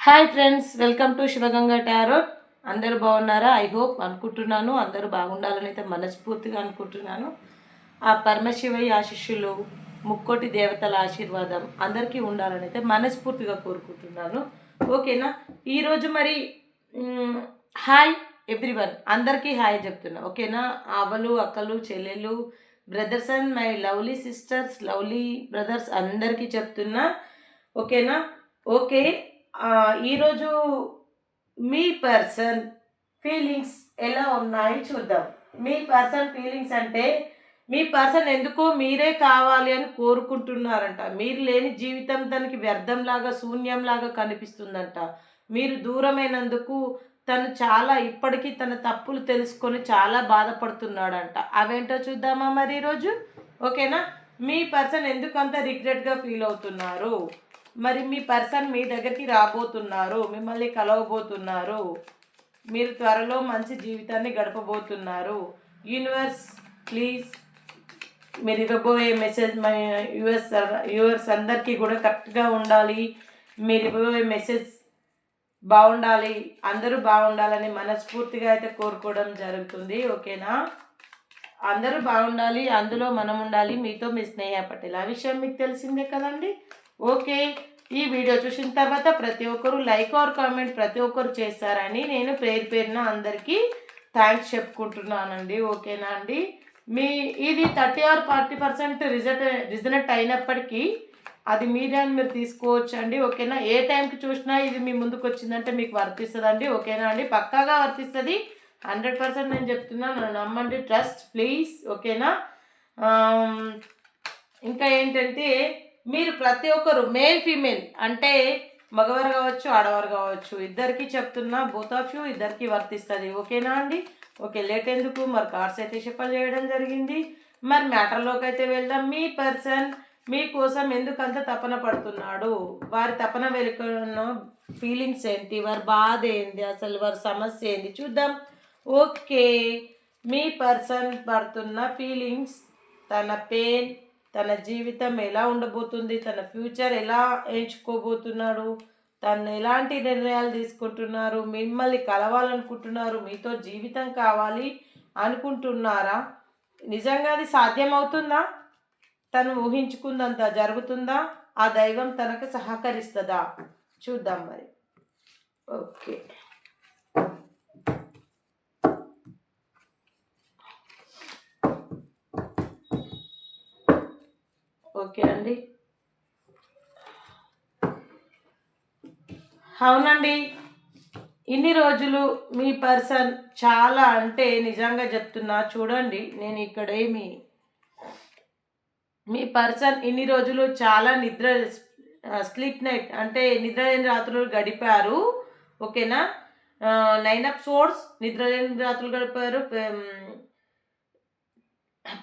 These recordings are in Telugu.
Hi friends, welcome to Shivaganga tarot. అందరూ బాగున్నారా? ఐ హోప్ అనుకుంటున్నాను. అందరూ బాగుండాలని అయితే మనస్ఫూర్తిగా అనుకుంటున్నాను. ఆ పరమశివయ్య ఆశీస్సులు, ముక్కోటి దేవతల ఆశీర్వాదం అందరికీ ఉండాలని అయితే మనస్ఫూర్తిగా కోరుకుంటున్నాను. ఓకేనా? ఈరోజు మరి హాయ్ ఎవ్రీవన్, అందరికీ హాయ్ చెప్తున్నా. ఓకేనా? అవ్వలు, అక్కలు, చెల్లెలు, brothers and my lovely sisters, lovely brothers అందరికీ చెప్తున్నా. ఓకేనా? ఓకే. ఈరోజు మీ పర్సన్ ఫీలింగ్స్ ఎలా ఉన్నాయి చూద్దాం. మీ పర్సన్ ఫీలింగ్స్ అంటే మీ పర్సన్ ఎందుకో మీరే కావాలి అని కోరుకుంటున్నారంట. మీరు లేని జీవితం తనకి వ్యర్థంలాగా, శూన్యంలాగా కనిపిస్తుందంట. మీరు దూరమైనందుకు తను చాలా ఇప్పటికీ తన తప్పులు తెలుసుకొని చాలా బాధపడుతున్నాడంట. అవేంటో చూద్దామా మరి ఈరోజు? ఓకేనా? మీ పర్సన్ ఎందుకంత రిగ్రెట్గా ఫీల్ అవుతున్నారు? మరి మీ పర్సన్ మీ దగ్గరికి రాబోతున్నారు, మిమ్మల్ని కలవబోతున్నారు, మీరు త్వరలో మంచి జీవితాన్ని గడపబోతున్నారు. యూనివర్స్ ప్లీజ్ మీరు ఇవ్వబోయే మెసేజ్ మా యూవర్స్ అందరికీ కూడా కరెక్ట్గా ఉండాలి. మీరు ఇవ్వబోయే మెసేజ్ బాగుండాలి, అందరూ బాగుండాలని మనస్ఫూర్తిగా అయితే కోరుకోవడం జరుగుతుంది. ఓకేనా? అందరూ బాగుండాలి, అందులో మనం ఉండాలి. మీతో మీ స్నేహ పటేల్. ఆ విషయం మీకు తెలిసిందే కదండి. ఓకే, ఈ వీడియో చూసిన తర్వాత ప్రతి ఒక్కరు లైక్ ఆర్ కామెంట్ ప్రతి ఒక్కరు చేస్తారని నేను పేరున అందరికీ థ్యాంక్స్ చెప్పుకుంటున్నానండి. ఓకేనా అండి? మీ ఇది 30 or 40% రిజనెక్ట్ అయినప్పటికీ అది మీరే అని మీరు తీసుకోవచ్చు అండి. ఓకేనా? ఏ టైంకి చూసినా ఇది మీ ముందుకు వచ్చిందంటే మీకు వర్తిస్తుందండి. ఓకేనా అండి? పక్కాగా వర్తిస్తుంది. 100% నేను చెప్తున్నాను, నమ్మండి. Trust please. ఓకేనా? ఇంకా ఏంటంటే మీరు ప్రతి ఒక్కరు మేల్ ఫీమేల్ అంటే మగవారు కావచ్చు, ఆడవారు కావచ్చు, ఇద్దరికి చెప్తున్నా, బోత్ ఆఫ్ యూ ఇద్దరికి వర్తిస్తుంది. ఓకేనా అండి? ఓకే, లేట్ ఎందుకు, మరి కార్డ్స్ అయితే షఫల్ చేయడం జరిగింది. మరి మ్యాటర్లోకి అయితే వెళ్దాం. మీ పర్సన్ మీకోసం ఎందుకంత తపన పడుతున్నాడు? వారి తపన వెనుకున్న ఫీలింగ్స్ ఏంటి, వారి బాధ ఏంటి, అసలు వారి సమస్య ఏంటి చూద్దాం. ఓకే, మీ పర్సన్ పడుతున్న ఫీలింగ్స్, తన పెయిన్, తన జీవితం ఎలా ఉండబోతుంది, తన ఫ్యూచర్ ఎలా ఎంచుకోబోతున్నాడు, తను ఎలాంటి నిర్ణయాలు తీసుకుంటున్నారు, మిమ్మల్ని కలవాలనుకుంటున్నారు, మీతో జీవితం కావాలి అనుకుంటున్నారా? నిజంగా అది సాధ్యమవుతుందా? తను ఊహించుకుందంత జరుగుతుందా? ఆ దైవం తనకు సహకరిస్తుందా? చూద్దాం మరి. ఓకే, ఓకే అండి. అవునండి, ఇన్ని రోజులు మీ పర్సన్ చాలా అంటే నిజంగా చెప్తున్నా చూడండి. నేను ఇక్కడ మీ పర్సన్ ఇన్ని రోజులు చాలా స్లీప్ నైట్ అంటే నిద్ర లేని రాత్రులు గడిపారు. ఓకేనా? 9 of Swords నిద్ర లేని రాత్రులు గడిపారు.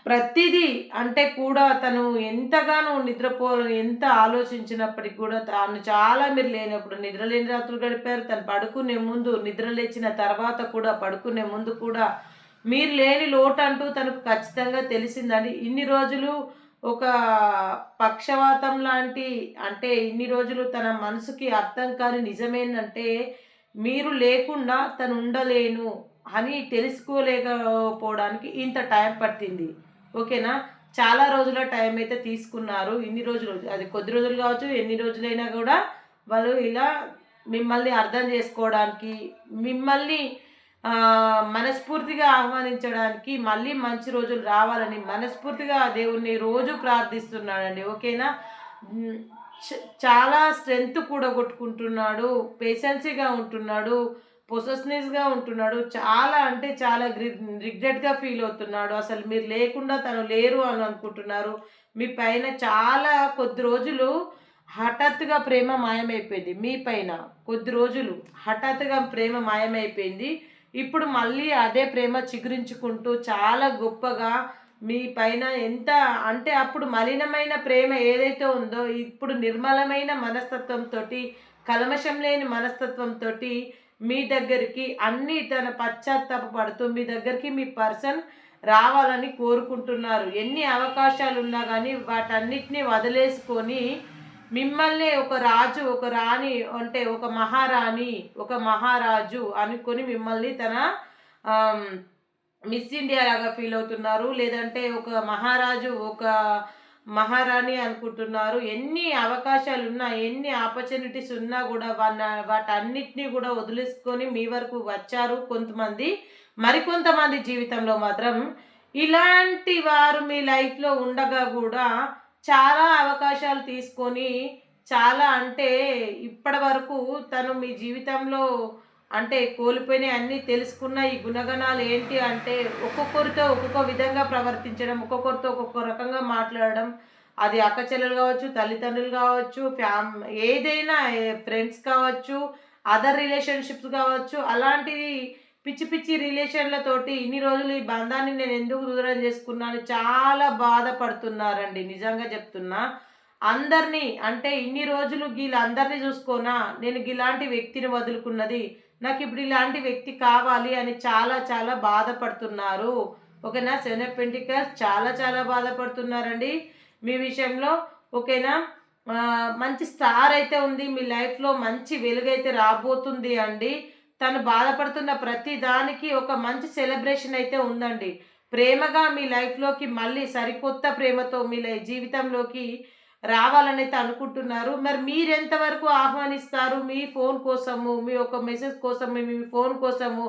ప్రతిదీ అంటే కూడా తను ఎంతగానో నిద్రపోవాలని ఎంత ఆలోచించినప్పటికి కూడా తాను చాలా మీరు లేనప్పుడు నిద్ర లేని రాత్రులు గడిపారు. తను పడుకునే ముందు, నిద్ర లేచిన తర్వాత కూడా, పడుకునే ముందు కూడా మీరు లేని లోటు అంటూ తనకు ఖచ్చితంగా తెలిసిందండి. ఇన్ని రోజులు ఒక పక్షవాతం లాంటి అంటే ఇన్ని రోజులు తన మనసుకి అర్థం కాని నిజమేందంటే మీరు లేకుండా తను ఉండలేను అని తెలుసుకోలేకపోవడానికి ఇంత టైం పట్టింది. ఓకేనా? చాలా రోజుల టైం అయితే తీసుకున్నారు. ఇన్ని రోజులు, అది కొద్ది రోజులు కావచ్చు, ఎన్ని రోజులైనా కూడా వాళ్ళు ఇలా మిమ్మల్ని అర్థం చేసుకోవడానికి, మిమ్మల్ని మనస్ఫూర్తిగా ఆహ్వానించడానికి, మళ్ళీ మంచి రోజులు రావాలని మనస్ఫూర్తిగా దేవుణ్ణి రోజు ప్రార్థిస్తున్నాడండి. ఓకేనా? చాలా స్ట్రెంగ్త్ కూడా కొట్టుకుంటున్నాడు, పేషెన్సీగా ఉంటున్నాడు, పొసెస్నెస్గా ఉంటున్నాడు. చాలా అంటే చాలా రిగ్రెట్గా ఫీల్ అవుతున్నాడు. అసలు మీరు లేకుండా తను లేరు అని అనుకుంటున్నారు. మీ పైన చాలా కొద్ది రోజులు హఠాత్తుగా ప్రేమ మాయమైపోయింది. మీ పైన కొద్ది రోజులు హఠాత్తుగా ప్రేమ మాయమైపోయింది. ఇప్పుడు మళ్ళీ అదే ప్రేమ చిగురించుకుంటూ చాలా గొప్పగా మీ పైన ఎంత అంటే అప్పుడు మలినమైన ప్రేమ ఏదైతే ఉందో ఇప్పుడు నిర్మలమైన మనస్తత్వంతో, కల్మషం లేని మనస్తత్వంతో మీ దగ్గరికి అన్నీ తన పశ్చాత్తాప పడుతూ మీ దగ్గరికి మీ పర్సన్ రావాలని కోరుకుంటున్నారు. ఎన్ని అవకాశాలు ఉన్నా కానీ వాటన్నిటినీ వదిలేసుకొని మిమ్మల్ని ఒక రాజు, ఒక రాణి, అంటే ఒక మహారాణి, ఒక మహారాజు అనుకొని మిమ్మల్ని తన మిస్ ఇండియా లాగా ఫీల్ అవుతున్నారు, లేదంటే ఒక మహారాజు, ఒక మహారాణి అనుకుంటున్నారు. ఎన్ని అవకాశాలు ఉన్నా, ఎన్ని ఆపర్చునిటీస్ ఉన్నా కూడా వాటన్నిటినీ కూడా వదిలేసుకొని మీ వరకు వచ్చారు కొంతమంది. మరికొంతమంది జీవితంలో మాత్రం ఇలాంటి వారు మీ లైఫ్లో ఉండగా కూడా చాలా అవకాశాలు తీసుకొని, చాలా అంటే ఇప్పటి వరకు తను మీ జీవితంలో అంటే కోల్పోయినయి అన్నీ తెలుసుకున్న ఈ గుణగణాలు ఏంటి అంటే, ఒక్కొక్కరితో ఒక్కొక్క విధంగా ప్రవర్తించడం, ఒక్కొక్కరితో ఒక్కొక్క రకంగా మాట్లాడడం. అది అక్క చెల్లెలు కావచ్చు, తల్లిదండ్రులు కావచ్చు, ఏదైనా ఫ్రెండ్స్ కావచ్చు, అదర్ రిలేషన్‌షిప్స్ కావచ్చు. అలాంటి పిచ్చి పిచ్చి రిలేషన్‌లతోటి ఇన్ని రోజులు ఈ బంధాన్ని నేను ఎందుకు దూరం చేసుకున్నాను చాలా బాధపడుతున్నారండి. నిజంగా చెప్తున్నా. అందరిని అంటే ఇన్ని రోజులు వీళ్ళందరిని చూసుకోనా నేను ఇలాంటి వ్యక్తిని వదులుకున్నది. నాకిప్పుడు ఇలాంటి వ్యక్తి కావాలి అని చాలా చాలా బాధపడుతున్నారు. ఓకేనా. సెవెన్ ఆఫ్ పెంటికల్స్ చాలా చాలా బాధపడుతున్నారండి మీ విషయంలో. ఓకేనా. మంచి స్టార్ అయితే ఉంది మీ లైఫ్లో, మంచి వెలుగైతే రాబోతుంది అండి. తను బాధపడుతున్న ప్రతి దానికి ఒక మంచి సెలబ్రేషన్ అయితే ఉందండి. ప్రేమగా మీ లైఫ్లోకి మళ్ళీ సరికొత్త ప్రేమతో మీ జీవితంలోకి రావాలని అయితే అనుకుంటున్నారు. మరి మీరెంతవరకు ఆహ్వానిస్తారు? మీ ఫోన్ కోసము, మీ ఒక మెసేజ్ కోసం, మీ ఫోన్ కోసము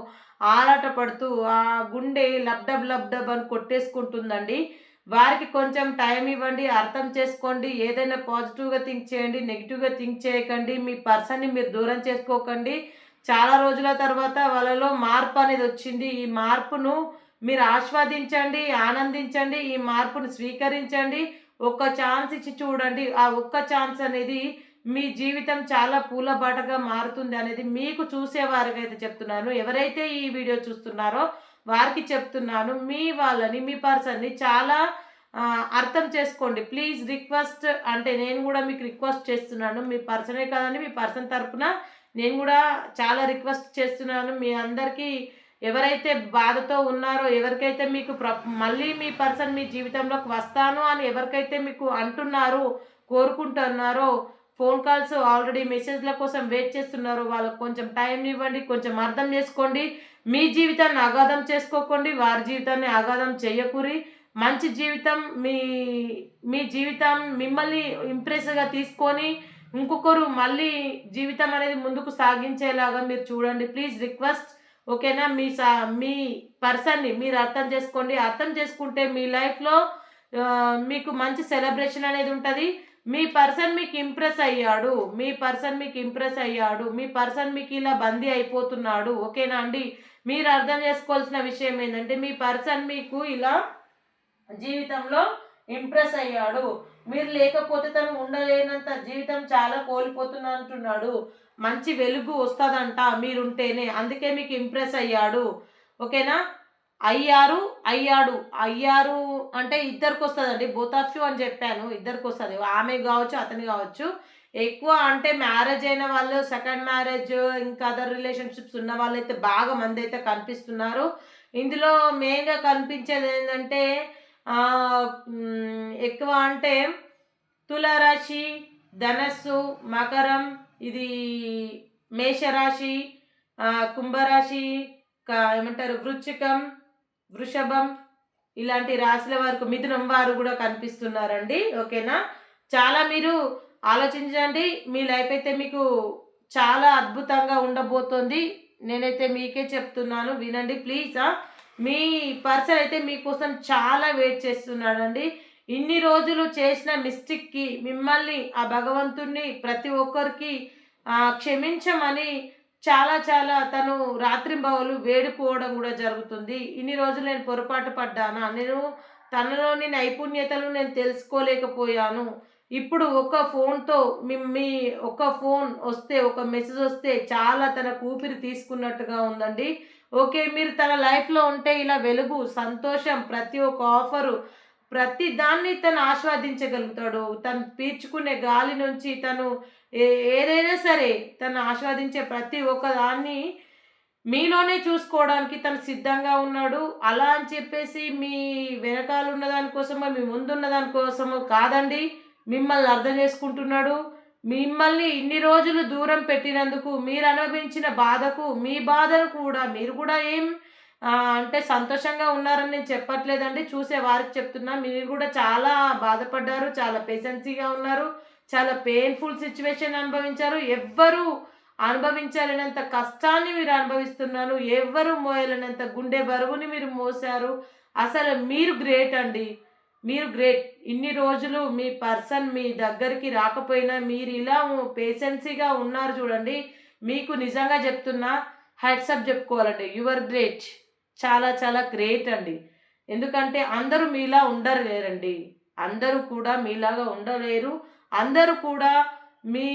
ఆరాటపడుతూ ఆ గుండె లబ్డబ్ లబ్డబ్ అని కొట్టేసుకుంటుందండి. వారికి కొంచెం టైం ఇవ్వండి, అర్థం చేసుకోండి. ఏదైనా పాజిటివ్‌గా థింక్ చేయండి, నెగిటివ్‌గా థింక్ చేయకండి. మీ పర్సన్‌ని మీరు దూరం చేసుకోకండి. చాలా రోజుల తర్వాత వాళ్ళలో మార్పు అనేది వచ్చింది. ఈ మార్పును మీరు ఆస్వాదించండి, ఆనందించండి. ఈ మార్పును స్వీకరించండి. ఒక్క ఛాన్స్ ఇచ్చి చూడండి. ఆ ఒక్క ఛాన్స్ అనేది మీ జీవితం చాలా పూలబాటగా మారుతుంది అనేది మీకు చూసేవారికైతే చెప్తున్నాను. ఎవరైతే ఈ వీడియో చూస్తున్నారో వారికి చెప్తున్నాను. మీ వాళ్ళని, మీ పర్సన్‌ని చాలా అర్థం చేసుకోండి. ప్లీజ్ రిక్వెస్ట్, అంటే నేను కూడా మీకు రిక్వెస్ట్ చేస్తున్నాను. మీ పర్సనే కాదండి, మీ పర్సన్ తరపున నేను కూడా చాలా రిక్వెస్ట్ చేస్తున్నాను. మీ అందరికీ ఎవరైతే బాధతో ఉన్నారో, ఎవరికైతే మీకు మళ్ళీ మీ పర్సన్ మీ జీవితంలోకి వస్తాను అని ఎవరికైతే మీకు అంటున్నారో, కోరుకుంటున్నారో, ఫోన్ కాల్స్ ఆల్రెడీ మెసేజ్ల కోసం వెయిట్ చేస్తున్నారో వాళ్ళకి కొంచెం టైం ఇవ్వండి, కొంచెం అర్థం చేసుకోండి. మీ జీవితాన్ని అగాధం చేసుకోకండి, వారి జీవితాన్ని అగాధం చేయకూరి. మంచి జీవితం మీ మీ జీవితం మిమ్మల్ని ఇంప్రెస్గా తీసుకొని ఇంకొకరు మళ్ళీ జీవితం అనేది ముందుకు సాగించేలాగా మీరు చూడండి. Please request. ఓకేనా. మీ పర్సన్ని మీరు అర్థం చేసుకోండి. అర్థం చేసుకుంటే మీ లైఫ్లో మీకు మంచి సెలబ్రేషన్ అనేది ఉంటుంది. మీ పర్సన్ మీకు ఇంప్రెస్ అయ్యాడు, మీ పర్సన్ మీకు ఇంప్రెస్ అయ్యాడు, మీ పర్సన్ మీకు ఇలా బందీ అయిపోతున్నాడు. ఓకేనా అండి. మీరు అర్థం చేసుకోవాల్సిన విషయం ఏంటంటే, మీ పర్సన్ మీకు ఇలా జీవితంలో ఇంప్రెస్ అయ్యాడు. మీరు లేకపోతే తను ఉండలేనంత జీవితం చాలా కోల్పోతున్నా అంటున్నాడు. మంచి వెలుగు వస్తుందంట మీరుంటేనే, అందుకే మీకు ఇంప్రెస్ అయ్యాడు. ఓకేనా. అయ్యారు అంటే ఇద్దరికి వస్తుందండి. బోత్ ఆఫ్ యూ అని చెప్పాను, ఇద్దరికి వస్తుంది. ఆమె కావచ్చు, అతని కావచ్చు. ఎక్కువ అంటే మ్యారేజ్ అయిన వాళ్ళు, సెకండ్ మ్యారేజ్, ఇంకా అదర్ రిలేషన్షిప్స్ ఉన్న వాళ్ళైతే బాగా మంది అయితే కనిపిస్తున్నారు. ఇందులో మెయిన్గా కనిపించేది ఏంటంటే ఎక్కువ అంటే తులారాశి, ధనస్సు, మకరం, ఇది మేషరాశి, కుంభరాశి, ఏమంటారు వృశ్చికం, వృషభం, ఇలాంటి రాశుల వరకు, మిథునం వారు కూడా కనిపిస్తున్నారండి. ఓకేనా. చాలా మీరు ఆలోచించండి. మీ లైఫ్ అయితే మీకు చాలా అద్భుతంగా ఉండబోతోంది. నేనైతే మీకే చెప్తున్నాను, వినండి ప్లీజ్. మీ పర్సన్ అయితే మీకోసం చాలా వెయిట్ చేస్తున్నాడండి. ఇన్ని రోజులు చేసిన మిస్టేక్కి మిమ్మల్ని ఆ భగవంతుణ్ణి ప్రతి ఒక్కరికి క్షమించమని చాలా చాలా తను రాత్రింబవలు వేడుకోవడం కూడా జరుగుతుంది. ఇన్ని రోజులు నేను పొరపాటు పడ్డానా, నేను తనలోని నైపుణ్యతలు నేను తెలుసుకోలేకపోయాను. ఇప్పుడు ఒక ఫోన్తో మీ ఒక ఫోన్ వస్తే, ఒక మెసేజ్ వస్తే చాలా తన ఊపిరి తీసుకున్నట్టుగా ఉందండి. ఓకే. మీరు తన లైఫ్లో ఉంటే ఇలా వెలుగు, సంతోషం, ప్రతి ఒక్క ఆఫరు, ప్రతి దాన్ని తను ఆస్వాదించగలుగుతాడు. తను పీల్చుకునే గాలి నుంచి తను ఏదైనా సరే తను ఆస్వాదించే ప్రతి ఒక్క దాన్ని మీలోనే చూసుకోవడానికి తను సిద్ధంగా ఉన్నాడు. అలా అని చెప్పేసి మీ వెనకాల ఉన్న దానికోసమో, మీ ముందున్న దానికోసమో కాదండి. మిమ్మల్ని అర్థం చేసుకుంటున్నాడు. మిమ్మల్ని ఇన్ని రోజులు దూరం పెట్టినందుకు మీరు అనుభవించిన బాధకు మీ బాధను కూడా మీరు కూడా ఏం అంటే సంతోషంగా ఉన్నారని నేను చెప్పట్లేదండి, చూసే వారికి చెప్తున్నా. మీరు కూడా చాలా బాధపడ్డారు, చాలా పేషెన్సీగా ఉన్నారు, చాలా పెయిన్ఫుల్ సిచ్యువేషన్ అనుభవించారు. ఎవ్వరు అనుభవించలేనంత కష్టాన్ని మీరు అనుభవిస్తున్నారు, ఎవ్వరు మోయలేనంత గుండె బరువుని మీరు మోసారు. అసలు మీరు గ్రేట్ అండి, మీరు గ్రేట్. ఇన్ని రోజులు మీ పర్సన్ మీ దగ్గరికి రాకపోయినా మీరు ఇలా పేషెన్సీగా ఉన్నారు చూడండి. మీకు నిజంగా చెప్తున్నా హ్యాట్సప్ చెప్పుకోవాలండి. యువర్ గ్రేట్, చాలా చాలా గ్రేట్ అండి. ఎందుకంటే అందరూ మీలా ఉండలేరండి, అందరూ కూడా మీలాగా ఉండలేరు. అందరూ కూడా మీ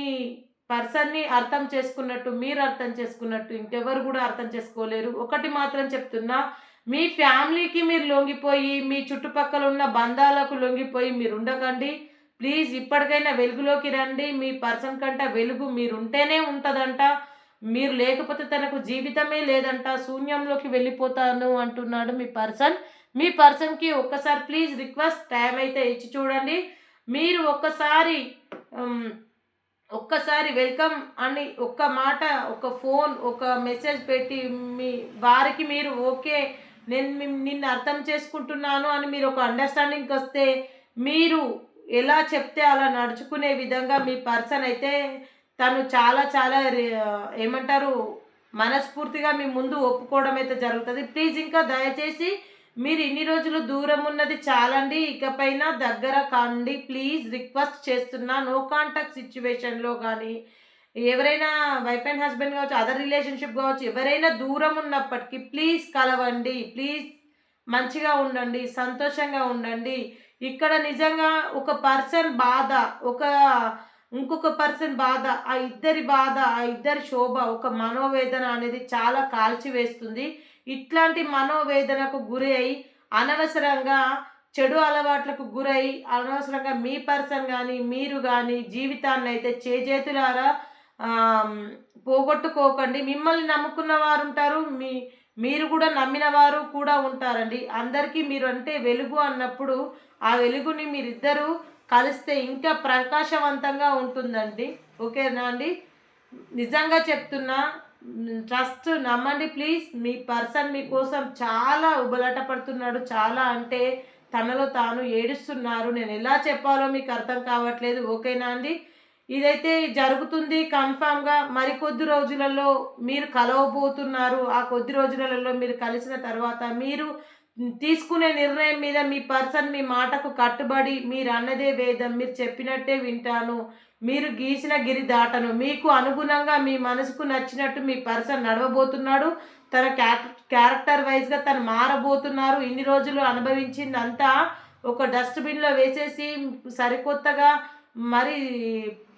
పర్సన్ని అర్థం చేసుకున్నట్టు మీరు అర్థం చేసుకున్నట్టు ఇంకెవరు కూడా అర్థం చేసుకోలేరు. ఒకటి మాత్రం చెప్తున్నా, మీ ఫ్యామిలీకి మీరు లొంగిపోయి మీ చుట్టుపక్కల ఉన్న బంధాలకు లొంగిపోయి మీరు ఉండకండి. ప్లీజ్ ఇప్పటికైనా వెలుగులోకి రండి. మీ పర్సన్ కంట వెలుగు మీరుంటేనే ఉంటుందంట, మీరు లేకపోతే తనకు జీవితమే లేదంట, శూన్యంలోకి వెళ్ళిపోతాను అంటున్నాడు మీ పర్సన్. మీ పర్సన్కి ఒక్కసారి ప్లీజ్ రిక్వెస్ట్, టైం అయితే ఇచ్చి చూడండి. మీరు ఒక్కసారి వెల్కమ్ అని ఒక్క మాట, ఒక ఫోన్, ఒక మెసేజ్ పెట్టి మీ వారికి మీరు ఓకే నేను నిన్ను అర్థం చేసుకుంటున్నాను అని మీరు ఒక అండర్స్టాండింగ్కి వస్తే, మీరు ఎలా చెప్తే అలా నడుచుకునే విధంగా మీ పర్సన్ అయితే తను చాలా చాలా ఏమంటారు మనస్ఫూర్తిగా మీ ముందు ఒప్పుకోవడం అయితే జరుగుతుంది. ప్లీజ్ ఇంకా దయచేసి మీరు ఇన్ని రోజులు దూరం ఉన్నది చాలండి, ఇకపైన దగ్గర కాండి. ప్లీజ్ రిక్వెస్ట్ చేస్తున్నా. నో కాంటాక్ట్ సిచ్యువేషన్లో కానీ ఎవరైనా వైఫ్ అండ్ హస్బెండ్ కావచ్చు, అదర్ రిలేషన్షిప్ కావచ్చు, ఎవరైనా దూరం ఉన్నప్పటికీ ప్లీజ్ కలవండి. ప్లీజ్ మంచిగా ఉండండి, సంతోషంగా ఉండండి. ఇక్కడ నిజంగా ఒక పర్సన్ బాధ, ఇంకొక పర్సన్ బాధ, ఆ ఇద్దరి బాధ, ఆ ఇద్దరి శోభ, ఒక మనోవేదన అనేది చాలా కాల్చివేస్తుంది. ఇట్లాంటి మనోవేదనకు గురి అయి అనవసరంగా చెడు అలవాట్లకు గురై అనవసరంగా మీ పర్సన్ కానీ మీరు కానీ జీవితాన్ని అయితే చేజేతులారా పోగొట్టుకోకండి. మిమ్మల్ని నమ్ముకున్న వారు ఉంటారు, మీరు కూడా నమ్మిన వారు కూడా ఉంటారండి. అందరికీ మీరు అంటే వెలుగు అన్నప్పుడు ఆ వెలుగుని మీరిద్దరూ కలిస్తే ఇంకా ప్రకాశవంతంగా ఉంటుందండి. ఓకేనా అండి? నిజంగా చెప్తున్నా, ట్రస్ట్, నమ్మండి ప్లీజ్. మీ పర్సన్ మీకోసం చాలా ఉబలాట పడుతున్నాడు, చాలా అంటే తనలో తాను ఏడుస్తున్నారు. నేను ఎలా చెప్పాలో మీకు అర్థం కావట్లేదు. ఓకేనా అండి? ఇదైతే జరుగుతుంది కన్ఫామ్గా. మరికొద్ది రోజులలో మీరు కలవబోతున్నారు. ఆ కొద్ది రోజులలో మీరు కలిసిన తర్వాత మీరు తీసుకునే నిర్ణయం మీద మీ పర్సన్ మీ మాటకు కట్టుబడి మీరు అన్నదే వేదం, మీరు చెప్పినట్టే వింటాను, మీరు గీసిన గిరి దాటను, మీకు అనుగుణంగా మీ మనసుకు నచ్చినట్టు మీ పర్సన్ నడవబోతున్నాడు. తన క్యారెక్టర్ వైజ్గా తను మారబోతున్నారు. ఇన్ని రోజులు అనుభవించిందంతా ఒక డస్ట్బిన్లో వేసేసి సరికొత్తగా మరి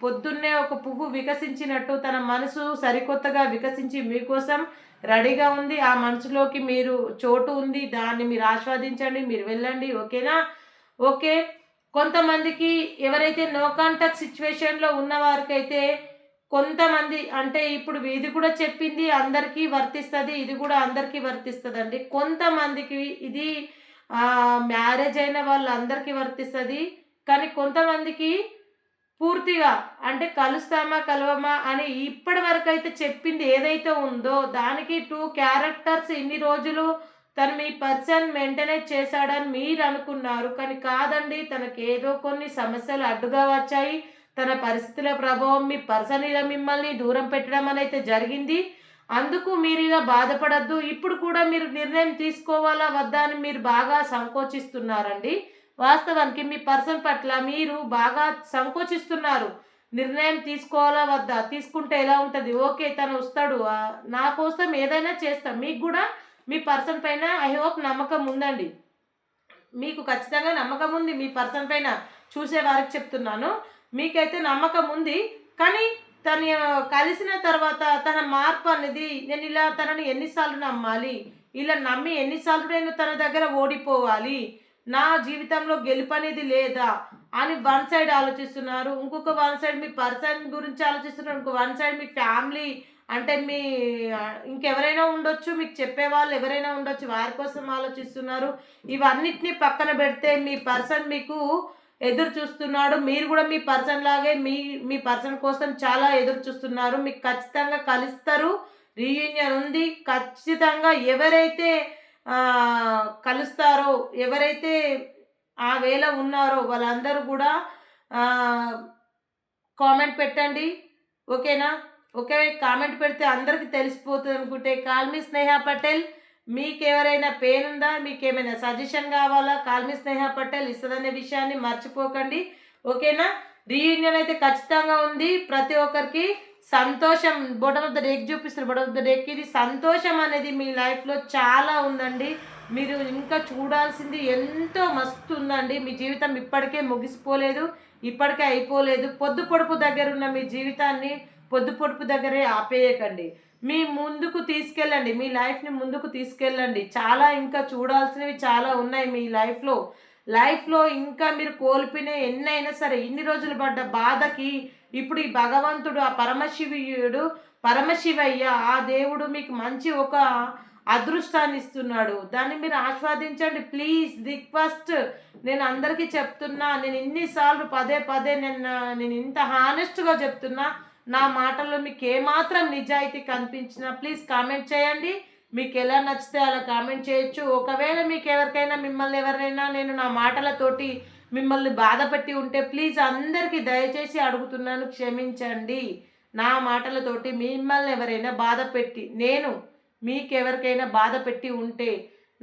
పొద్దున్నే ఒక పువ్వు వికసించినట్టు తన మనసు సరికొత్తగా వికసించి మీకోసం రెడీగా ఉంది. ఆ మనసులోకి మీరు చోటు ఉంది, దాన్ని మీరు ఆస్వాదించండి, మీరు వెళ్ళండి. ఓకేనా? ఓకే. కొంతమందికి ఎవరైతే నో కాంటాక్ట్ సిచ్యువేషన్లో ఉన్నవారికైతే కొంతమంది అంటే ఇప్పుడు ఇది కూడా చెప్పింది అందరికీ వర్తిస్తుంది, ఇది కూడా అందరికీ వర్తిస్తుందండి. కొంతమందికి ఇది మ్యారేజ్ అయిన వాళ్ళందరికీ వర్తిస్తుంది, కానీ కొంతమందికి పూర్తిగా అంటే కలుస్తామా కలవమా అని ఇప్పటి వరకు అయితే చెప్పింది ఏదైతే ఉందో దానికి 2 క్యారెక్టర్స్ ఇన్ని రోజులు తను మీ పర్సన్ మెయింటెనెన్స్ చేశాడని మీరు అనుకున్నారు, కానీ కాదండి. తనకి ఏదో కొన్ని సమస్యలు అడ్డుగా వచ్చాయి. తన పరిస్థితుల ప్రభావం మీ పర్సన్ ఇలా మిమ్మల్ని దూరం పెట్టడం అనేది జరిగింది. అందుకు మీరు ఇలా బాధపడద్దు. ఇప్పుడు కూడా మీరు నిర్ణయం తీసుకోవాలా వద్దా అని మీరు బాగా సంకోచిస్తున్నారండి. వాస్తవానికి మీ పర్సన్ పట్ల మీరు బాగా సంకోచిస్తున్నారు. నిర్ణయం తీసుకోవాలా వద్దా, తీసుకుంటే ఎలా ఉంటుంది, ఓకే తను వస్తాడు నా కోసం ఏదైనా చేస్తాం. మీకు కూడా మీ పర్సన్ పైన ఐ హోప్ నమ్మకం ఉందండి. మీకు ఖచ్చితంగా నమ్మకం ఉంది మీ పర్సన్ పైన. చూసే వారికి చెప్తున్నాను, మీకైతే నమ్మకం ఉంది. కానీ తను కలిసిన తర్వాత తన మార్పు అనేది, నేను ఇలా తనని ఎన్నిసార్లు నమ్మాలి, ఇలా నమ్మి ఎన్నిసార్లు నేను తన దగ్గర ఓడిపోవాలి, నా జీవితంలో గెలుపు అనేది లేదా అని వన్ సైడ్ ఆలోచిస్తున్నారు. ఇంకొక వన్ సైడ్ మీ పర్సన్ గురించి ఆలోచిస్తున్నారు. ఇంకో వన్ సైడ్ మీ ఫ్యామిలీ అంటే మీ ఇంకెవరైనా ఉండొచ్చు, మీకు చెప్పేవాళ్ళు ఎవరైనా ఉండొచ్చు, వారి కోసం ఆలోచిస్తున్నారు. ఇవన్నిటిని పక్కన పెడితే మీ పర్సన్ మీకు ఎదురు చూస్తున్నాడు. మీరు కూడా మీ పర్సన్ లాగే మీ పర్సన్ కోసం చాలా ఎదురు చూస్తున్నారు. మీకు ఖచ్చితంగా కలుస్తారు. రీయూనియన్ ఉంది. ఖచ్చితంగా ఎవరైతే కలుస్తారో, ఎవరైతే ఆ వేళ ఉన్నారో వాళ్ళందరూ కూడా కామెంట్ పెట్టండి. ఓకేనా? ఓకే, కామెంట్ పెడితే అందరికీ తెలిసిపోతుంది అనుకుంటే కాల్ మీ స్నేహ పటేల్. మీకెవరైనా పెయిన్ ఉందా, మీకేమైనా సజెషన్ కావాలా, కాల్ మీ స్నేహ పటేల్ ఇస్తుందనే విషయాన్ని మర్చిపోకండి. ఓకేనా? రీయూనియన్ అయితే ఖచ్చితంగా ఉంది. ప్రతి ఒక్కరికి సంతోషం బొటమ్ ఆఫ్ ద డేకి చూపిస్తారు. బొటమ్ ఆఫ్ ద డేకి ఇది సంతోషం అనేది మీ లైఫ్లో చాలా ఉందండి. మీరు ఇంకా చూడాల్సింది ఎంతో మస్తు ఉందండి. మీ జీవితం ఇప్పటికే ముగిసిపోలేదు, ఇప్పటికే అయిపోలేదు. పొద్దు పొడుపు దగ్గర ఉన్న మీ జీవితాన్ని పొద్దు పొడుపు దగ్గరే ఆపేయకండి. మీ ముందుకు తీసుకెళ్ళండి, మీ లైఫ్ని ముందుకు తీసుకెళ్ళండి. చాలా ఇంకా చూడాల్సినవి చాలా ఉన్నాయి మీ లైఫ్లో ఇంకా మీరు కోల్పోయిన ఎన్నైనా సరే, ఇన్ని రోజులు పడ్డ బాధకి ఇప్పుడు ఈ భగవంతుడు, ఆ పరమశివయ్య, ఆ దేవుడు మీకు మంచి ఒక అదృష్టాన్ని ఇస్తున్నాడు. దాన్ని మీరు ఆస్వాదించండి ప్లీజ్. రిక్వెస్ట్ నేను అందరికీ చెప్తున్నా. నేను ఇన్నిసార్లు పదే నేను ఇంత హానెస్ట్గా చెప్తున్నా. నా మాటల్లో మీకు ఏమాత్రం నిజాయితీ కనిపించినా ప్లీజ్ కామెంట్ చేయండి. మీకు ఎలా నచ్చితే అలా కామెంట్ చేయొచ్చు. ఒకవేళ మీకు ఎవరైనా నేను నా మాటలతోటి మిమ్మల్ని బాధపెట్టి ఉంటే ప్లీజ్ అందరికీ దయచేసి అడుగుతున్నాను, క్షమించండి. నా మాటలతోటి మిమ్మల్ని ఎవరైనా మీకెవరికైనా బాధ పెట్టి ఉంటే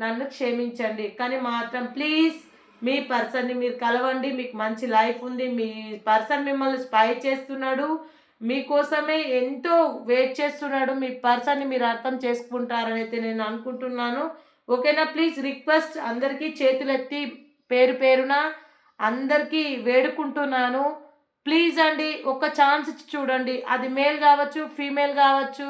నన్ను క్షమించండి. కానీ మాత్రం ప్లీజ్ మీ పర్సన్ని మీరు కలవండి. మీకు మంచి లైఫ్ ఉంది. మీ పర్సన్ మిమ్మల్ని స్పై చేస్తున్నాడు, మీకోసమే ఎంతో వెయిట్ చేస్తున్నాడు. మీ పర్సన్ని మీరు అర్థం చేసుకుంటారని అయితే నేను అనుకుంటున్నాను. ఓకేనా? ప్లీజ్ రిక్వెస్ట్ అందరికీ చేతులెత్తి పేరున అందరికీ వేడుకుంటున్నాను. ప్లీజ్ అండి, ఒక ఛాన్స్ ఇచ్చి చూడండి. అది మేల్ కావచ్చు, ఫీమేల్ కావచ్చు.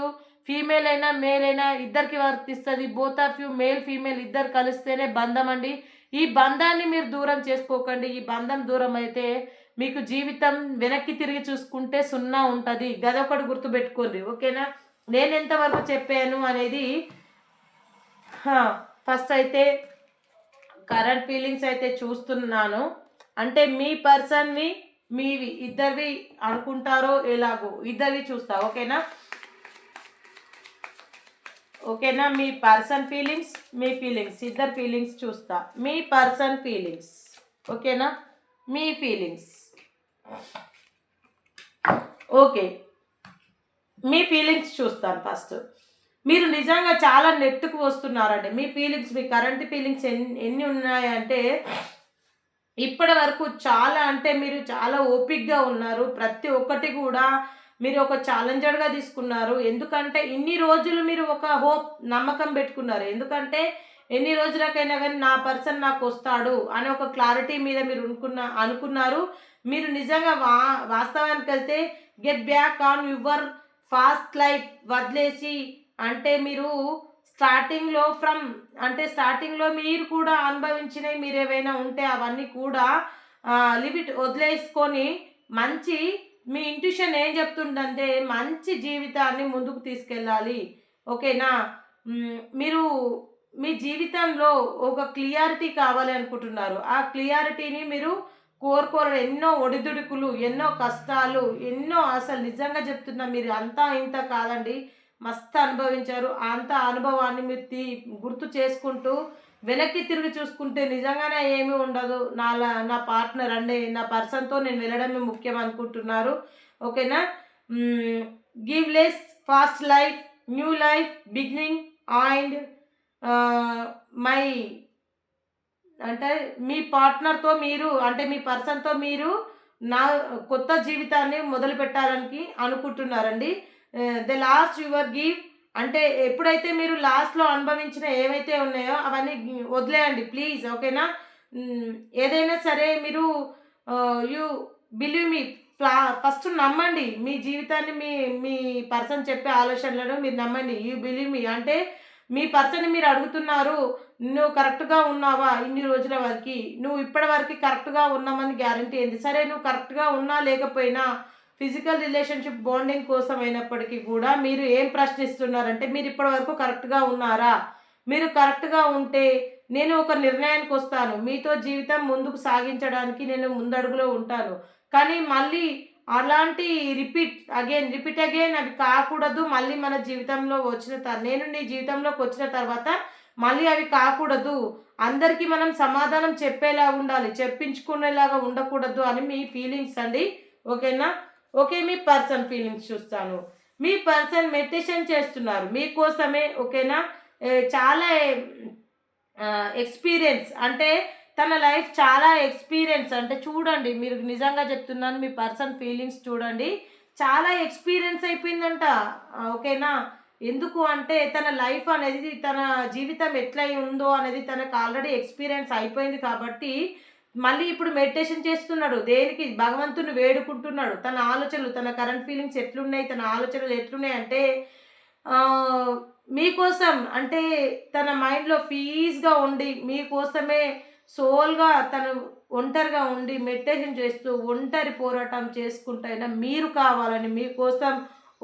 ఫీమేల్ అయినా మేల్ అయినా ఇద్దరికి వర్తిస్తుంది. Both of you, male female ఇద్దరు కలిస్తేనే బంధం అండి. ఈ బంధాన్ని మీరు దూరం చేసుకోకండి. ఈ బంధం దూరం అయితే మీకు జీవితం వెనక్కి తిరిగి చూసుకుంటే 0 ఉంటుంది. గదొకటి గుర్తుపెట్టుకోండి. ఓకేనా? నేను ఎంతవరకు చెప్పాను అనేది ఫస్ట్ అయితే కరెంట్ ఫీలింగ్స్ అయితే చూస్తున్నాను. అంటే మీ పర్సన్వి మీవి ఇద్దరివి అనుకుంటారో ఎలాగో ఇద్దరివి చూస్తా. ఓకేనా? మీ పర్సన్ ఫీలింగ్స్, మీ ఫీలింగ్స్, ఇద్దరు ఫీలింగ్స్ చూస్తా. మీ పర్సన్ ఫీలింగ్స్. ఓకేనా? మీ ఫీలింగ్స్. ఓకే, మీ ఫీలింగ్స్ చూస్తాను ఫస్ట్. మీరు నిజంగా చాలా నెట్టుకు వస్తున్నారండి. మీ ఫీలింగ్స్, మీ కరెంట్ ఫీలింగ్స్ ఎన్ని ఉన్నాయంటే ఇప్పటి వరకు చాలా, అంటే మీరు చాలా ఓపిక్గా ఉన్నారు. ప్రతి ఒక్కటి కూడా మీరు ఒక ఛాలెంజర్గా తీసుకున్నారు. ఎందుకంటే ఇన్ని రోజులు మీరు ఒక నమ్మకం పెట్టుకున్నారు. ఎందుకంటే ఎన్ని రోజులకైనా కానీ నా పర్సన్ నాకు వస్తాడు అనే ఒక క్లారిటీ మీద మీరు అనుకున్నారు. మీరు నిజంగా వాస్తవానికి వెళ్తే get back on your fast life వదిలేసి, అంటే మీరు స్టార్టింగ్లో మీరు కూడా అనుభవించినవి మీరు ఏవైనా ఉంటే అవన్నీ కూడా లిమిట్ వదిలేసుకొని మంచి, మీ ఇంట్యూషన్ ఏం చెప్తుందంటే మంచి జీవితాన్ని ముందుకు తీసుకెళ్ళాలి. ఓకేనా? మీరు మీ జీవితంలో ఒక క్లియారిటీ కావాలి అనుకుంటున్నారు. ఆ క్లియారిటీని మీరు కోరుకోరు. ఎన్నో ఒడిదుడుకులు, ఎన్నో కష్టాలు, ఎన్నో, అసలు నిజంగా చెప్తున్నా మీరు అంతా ఇంత కాదండి, మస్తు అనుభవించారు. అంత అనుభవాన్ని మీరు గుర్తు చేసుకుంటూ వెనక్కి తిరిగి చూసుకుంటే నిజంగానే ఏమీ ఉండదు. నా పార్ట్నర్ అంటే నా పర్సన్తో నేను వెళ్ళడమే ముఖ్యం అనుకుంటున్నారు. ఓకేనా? Give less, fast life, new life beginning and my, అంటే మీ పార్ట్నర్తో మీరు, అంటే మీ పర్సన్తో మీరు నా కొత్త జీవితాన్ని మొదలు పెట్టాలని అనుకుంటున్నారండి. ద లాస్ట్ యువర్ గివ్, అంటే ఎప్పుడైతే మీరు లాస్ట్లో అనుభవించిన ఏవైతే ఉన్నాయో అవన్నీ వదిలేయండి ప్లీజ్. ఓకేనా? ఏదైనా సరే మీరు యూ బిలీవ్ మీ, ఫస్ట్ నమ్మండి మీ జీవితాన్ని. మీ పర్సన్ చెప్పే ఆలోచనలను మీరు నమ్మండి. యూ బిలీవ్ మీ, అంటే మీ పర్సన్ని మీరు అడుగుతున్నారు, నువ్వు కరెక్ట్గా ఉన్నావా ఇన్ని రోజుల వరకు, నువ్వు ఇప్పటి వరకు కరెక్ట్గా ఉన్నామని గ్యారంటీ ఏంది? సరే, నువ్వు కరెక్ట్గా ఉన్నా లేకపోయినా ఫిజికల్ రిలేషన్షిప్ బాండింగ్ కోసం అయినప్పటికీ కూడా మీరు ఏం ప్రశ్నిస్తున్నారంటే మీరు ఇప్పటి వరకు కరెక్ట్గా ఉన్నారా? మీరు కరెక్ట్గా ఉంటే నేను ఒక నిర్ణయానికి వస్తాను, మీతో జీవితం ముందుకు సాగించడానికి నేను ముందడుగులో ఉంటాను. కానీ మళ్ళీ అలాంటి రిపీట్ అగైన్ అవి కాకూడదు. మళ్ళీ మన జీవితంలో నేను నీ జీవితంలోకి వచ్చిన తర్వాత మళ్ళీ అవి కాకూడదు. అందరికీ మనం సమాధానం చెప్పేలా ఉండాలి, చెప్పించుకునేలాగా ఉండకూడదు అని మీ ఫీలింగ్స్ అండి. ఓకేనా? ఓకే, మీ పర్సన్ ఫీలింగ్స్ చూస్తాను. మీ పర్సన్ మెడిటేషన్ చేస్తున్నారు మీకోసమే. ఓకేనా? చాలా ఎక్స్పీరియన్స్ అంటే తన లైఫ్ చాలా ఎక్స్పీరియన్స్ అంటే చూడండి, మీరు నిజంగా చెప్తున్నాను, మీ పర్సన్ ఫీలింగ్స్ చూడండి, చాలా ఎక్స్పీరియన్స్ అయిపోయిందంట. ఓకేనా? ఎందుకు అంటే తన లైఫ్ అనేది, తన జీవితం ఎట్లా ఉందో అనేది తనకు ఆల్రెడీ ఎక్స్పీరియన్స్ అయిపోయింది కాబట్టి మళ్ళీ ఇప్పుడు మెడిటేషన్ చేస్తున్నాడు. దేనికి? భగవంతుని వేడుకుంటున్నాడు. తన ఆలోచనలు, తన కరెంట్ ఫీలింగ్స్ ఎట్లున్నాయి, తన ఆలోచనలు ఎట్లున్నాయి అంటే మీకోసం అంటే తన మైండ్లో పీస్గా ఉండి మీకోసమే సోల్గా తను ఒంటరిగా ఉండి మెడిటేషన్ చేస్తూ ఒంటరి పోరాటం చేసుకుంటైనా మీరు కావాలని మీకోసం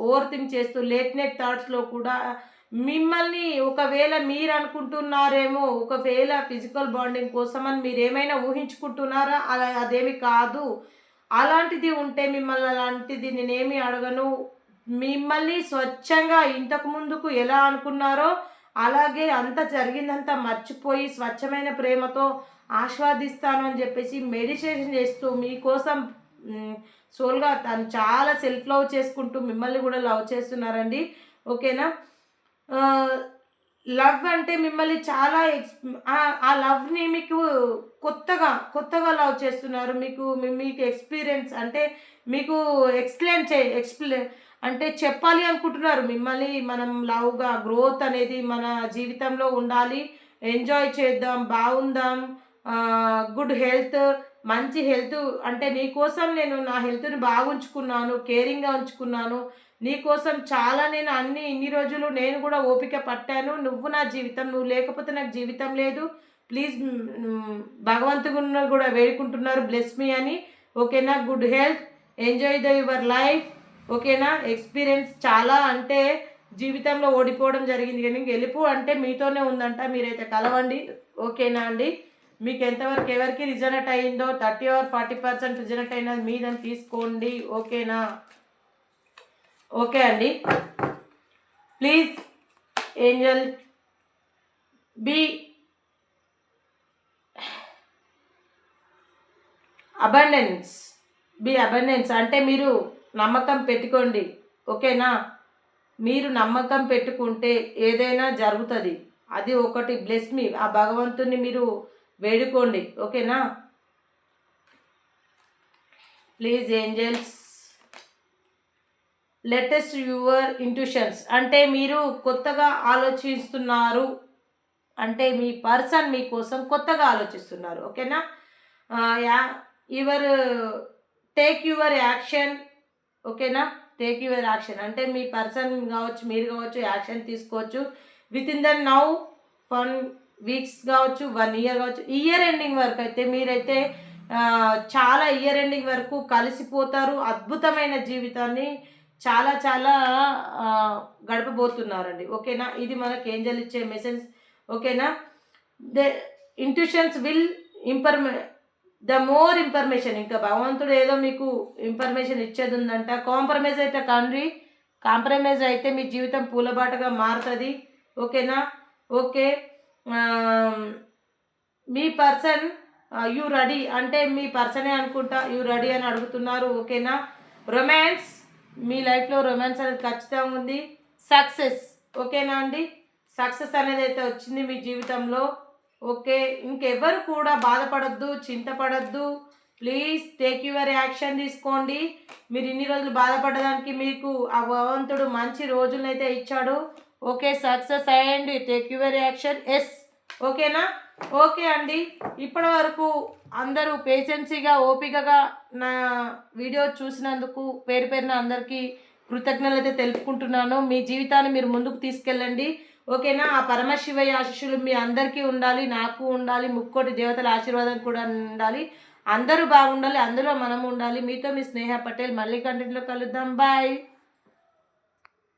ఓవర్ థింక్ చేస్తూ లేట్ నైట్ థాట్స్లో కూడా మిమ్మల్ని ఒకవేళ మీరు అనుకుంటున్నారేమో ఒకవేళ ఫిజికల్ బాండింగ్ కోసం అని మీరు ఏమైనా ఊహించుకుంటున్నారా? అలా అదేమి కాదు. అలాంటిది ఉంటే మిమ్మల్ని అలాంటిది నేనేమి అడగను. మిమ్మల్ని స్వచ్ఛంగా ఇంతకు ముందుకు ఎలా అనుకున్నారో అలాగే అంత జరిగిందంతా మర్చిపోయి స్వచ్ఛమైన ప్రేమతో ఆస్వాదిస్తాను అని చెప్పేసి మెడిటేషన్ చేస్తూ మీకోసం సోల్గా తను చాలా సెల్ఫ్ లవ్ చేసుకుంటూ మిమ్మల్ని కూడా లవ్ చేస్తున్నారండి. ఓకేనా? లవ్ అంటే మిమ్మల్ని చాలా ఆ లవ్ని మీకు కొత్తగా లవ్ చేస్తున్నారు. మీకు ఎక్స్పీరియన్స్ అంటే మీకు ఎక్స్ప్లెయిన్ అంటే చెప్పాలి అనుకుంటున్నారు. మిమ్మల్ని మనం లవ్గా గ్రోత్ అనేది మన జీవితంలో ఉండాలి, ఎంజాయ్ చేద్దాం, బాగుందాం, గుడ్ హెల్త్, మంచి హెల్త్ అంటే నీకోసం నేను నా హెల్త్ని బాగుంచుకున్నాను, కేరింగ్గా ఉంచుకున్నాను, నీకోసం చాలా నేను ఇన్ని రోజులు నేను కూడా ఓపిక పట్టాను. నువ్వు నా జీవితం, నువ్వు లేకపోతే నాకు జీవితం లేదు. ప్లీజ్ భగవంతుని కూడా వేడుకుంటున్నారు బ్లెస్ మీ అని. ఓకేనా? Good health, enjoy your life. ఓకేనా? ఎక్స్పీరియన్స్ చాలా అంటే జీవితంలో ఓడిపోవడం జరిగింది కానీ గెలుపు అంటే మీతోనే ఉందంట. మీరైతే కలవండి. ఓకేనా అండి? మీకు ఎంతవరకు ఎవరికి రిజనెట్ అయిందో 30 or 40% రిజనెట్ అయినది మీదని తీసుకోండి. ఓకేనా? ఓకే అండి. ప్లీజ్ ఏంజల్ బీ అబండెన్స్ అంటే మీరు నమ్మకం పెట్టుకోండి. ఓకేనా? మీరు నమ్మకం పెట్టుకుంటే ఏదైనా జరుగుతుంది. అది ఒకటి బ్లెస్ మీ, ఆ భగవంతుని మీరు వేడుకోండి. ఓకేనా? Please angels latest your intuitions అంటే మీరు కొత్తగా ఆలోచిస్తున్నారు అంటే మీ పర్సన్ మీకోసం కొత్తగా ఆలోచిస్తున్నారు. ఓకేనా? Take your action. ఓకేనా? టేక్ యువర్ యాక్షన్ అంటే మీ పర్సన్ కావచ్చు, మీరు కావచ్చు, యాక్షన్ తీసుకోవచ్చు with in the now 1 weeks కావచ్చు, 1 ఇయర్ కావచ్చు. ఇయర్ ఎండింగ్ వరకు అయితే మీరైతే చాలా ఇయర్ ఎండింగ్ వరకు కలిసిపోతారు. అద్భుతమైన జీవితాన్ని చాలా చాలా గడపబోతున్నారండి. ఓకేనా? ఇది మనకి ఏంజల్ ఇచ్చే మెసేజ్. ఓకేనా? The intuitions will the more information. ఇంకా భగవంతుడు ఏదో మీకు ఇన్ఫర్మేషన్ ఇచ్చేది ఉందంట. కాంప్రమైజ్ అయితే కండ్రి, కాంప్రమైజ్ అయితే మీ జీవితం పూలబాటగా మారుతుంది. ఓకేనా? Okay, me person you ready అంటే మీ పర్సనే అనుకుంటా యూ రెడీ అని అడుగుతున్నారు. ఓకేనా? రొమాన్స్, మీ లైఫ్లో రొమాన్స్ అనేది ఖచ్చితంగా ఉంది. సక్సెస్. ఓకేనా అండి? సక్సెస్ అనేది అయితే వచ్చింది మీ జీవితంలో. ఓకే, ఇంకెవరు కూడా బాధపడద్దు, చింతపడద్దు. ప్లీజ్ టేక్ యువర్ యాక్షన్ తీసుకోండి. మీరు ఇన్ని రోజులు బాధపడడానికి మీకు ఆ భగవంతుడు మంచి రోజులనైతే ఇచ్చాడు. Okay, success and take your action. Yes. ఓకేనా? ఓకే అండి. ఇప్పటి వరకు అందరూ పేషెన్సీగా ఓపికగా నా వీడియో చూసినందుకు పేరు పేరున అందరికీ కృతజ్ఞతలు అయితే తెలుపుకుంటున్నాను. మీ జీవితాన్ని మీరు ముందుకు తీసుకెళ్ళండి. ఓకేనా? ఆ పరమశివయ్య ఆశీస్సులు మీ అందరికీ ఉండాలి, నాకు ఉండాలి, ముక్కోటి దేవతల ఆశీర్వాదం కూడా ఉండాలి. అందరూ బాగుండాలి, అందులో మనం ఉండాలి. మీతో మీ స్నేహ పటేల్. మళ్ళీ కంటెంట్లో కలుద్దాం. బాయ్.